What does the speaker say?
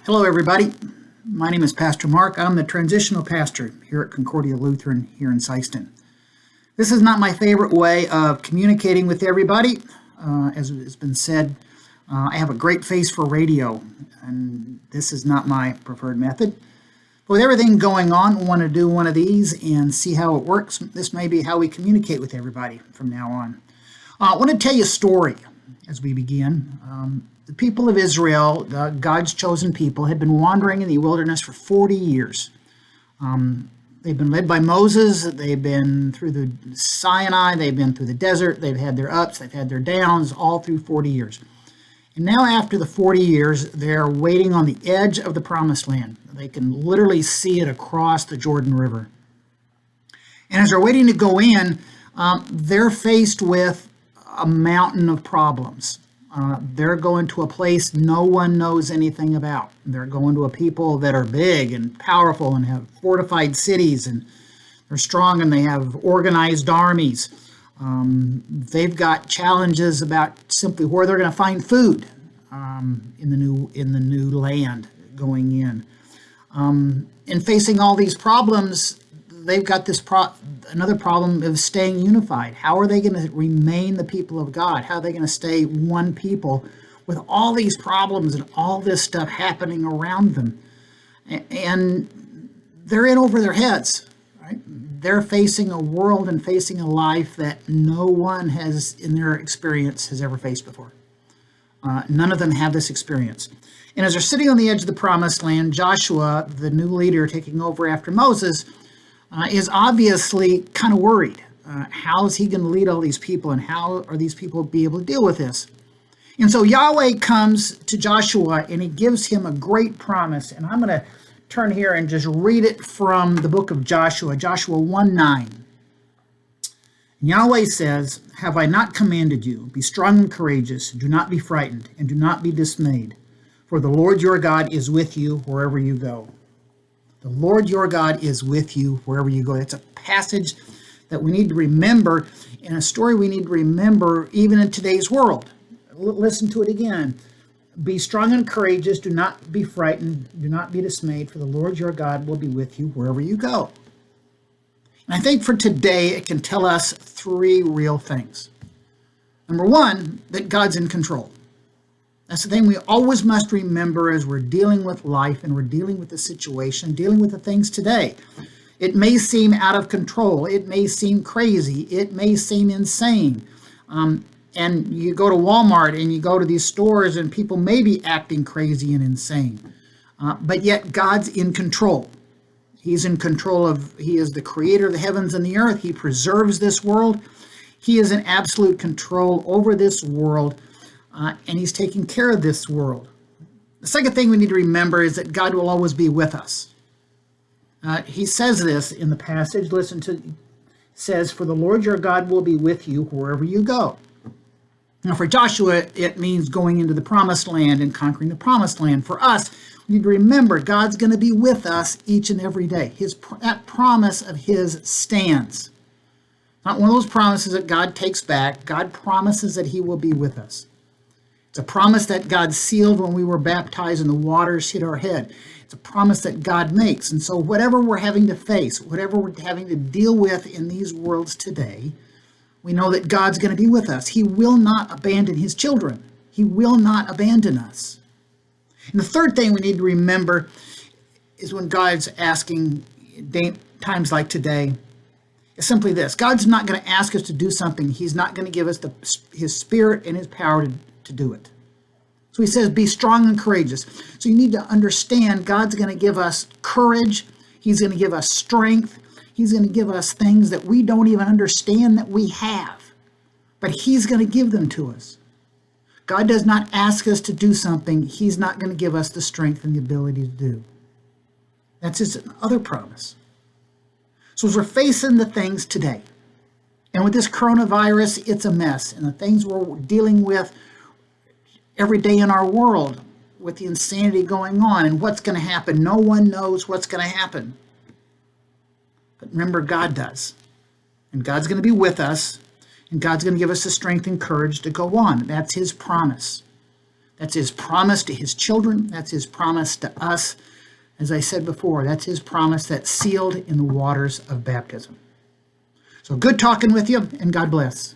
Hello, everybody. My name is Pastor Mark. I'm the transitional pastor here at Concordia Lutheran here in Sikeston. This is not my favorite way of communicating with everybody. As has been said, I have a great face for radio, and this is not my preferred method. But with everything going on, we want to do one of these and see how it works. This may be how we communicate with everybody from now on. I want to tell you a story as we begin. The people of Israel, God's chosen people, had been wandering in the wilderness for 40 years. They've been led by Moses. They've been through the Sinai. They've been through the desert. They've had their ups. They've had their downs all through 40 years. And now after the 40 years, they're waiting on the edge of the promised land. They can literally see it across the Jordan River. And as they're waiting to go in, they're faced with a mountain of problems. They're going to a place no one knows anything about. They're going to a people that are big and powerful and have fortified cities, and they're strong and they have organized armies. They've got challenges about simply where they're going to find food in the new land going in. And facing all these problems, they've got this another problem of staying unified. How are they going to remain the people of God? How are they going to stay one people with all these problems and all this stuff happening around them? And they're in over their heads, right? They're facing a world and facing a life that no one has, in their experience, has ever faced before. None of them have this experience. And as they're sitting on the edge of the promised land, Joshua, the new leader taking over after Moses, is obviously kind of worried. How is he going to lead all these people, and how are these people be able to deal with this? And so Yahweh comes to Joshua and he gives him a great promise. And I'm going to turn here and just read it from the book of Joshua, Joshua 1:9. And Yahweh says, "Have I not commanded you? Be strong and courageous. Do not be frightened and do not be dismayed. For the Lord your God is with you wherever you go." The Lord your God is with you wherever you go. It's a passage that we need to remember, and a story we need to remember even in today's world. Listen to it again. Be strong and courageous. Do not be frightened. Do not be dismayed, for the Lord your God will be with you wherever you go. And I think for today, it can tell us three real things. Number one, that God's in control. That's the thing we always must remember as we're dealing with life and we're dealing with the situation, dealing with the things today. It may seem out of control. It may seem crazy. It may seem insane. And you go to Walmart and you go to these stores and people may be acting crazy and insane. But yet God's in control. He's in control He is the creator of the heavens and the earth. He preserves this world. He is in absolute control over this world. And he's taking care of this world. The second thing we need to remember is that God will always be with us. He says this in the passage. Listen to, says, "For the Lord your God will be with you wherever you go." Now for Joshua, it means going into the promised land and conquering the promised land. For us, we need to remember God's going to be with us each and every day. That promise of his stands. Not one of those promises that God takes back. God promises that he will be with us. It's a promise that God sealed when we were baptized and the waters hit our head. It's a promise that God makes. And so whatever we're having to face, whatever we're having to deal with in these worlds today, we know that God's going to be with us. He will not abandon his children. He will not abandon us. And the third thing we need to remember is when God's asking, times like today, is simply this. God's not going to ask us to do something. He's not going to give us his spirit and his power to do it. So he says, be strong and courageous. So you need to understand God's going to give us courage. He's going to give us strength. He's going to give us things that we don't even understand that we have. But he's going to give them to us. God does not ask us to do something he's not going to give us the strength and the ability to do. That's his other promise. So as we're facing the things today, and with this coronavirus, it's a mess. And the things we're dealing with every day in our world, with the insanity going on and what's going to happen, no one knows what's going to happen. But remember, God does. And God's going to be with us. And God's going to give us the strength and courage to go on. That's his promise. That's his promise to his children. That's his promise to us. As I said before, that's his promise that's sealed in the waters of baptism. So good talking with you, and God bless.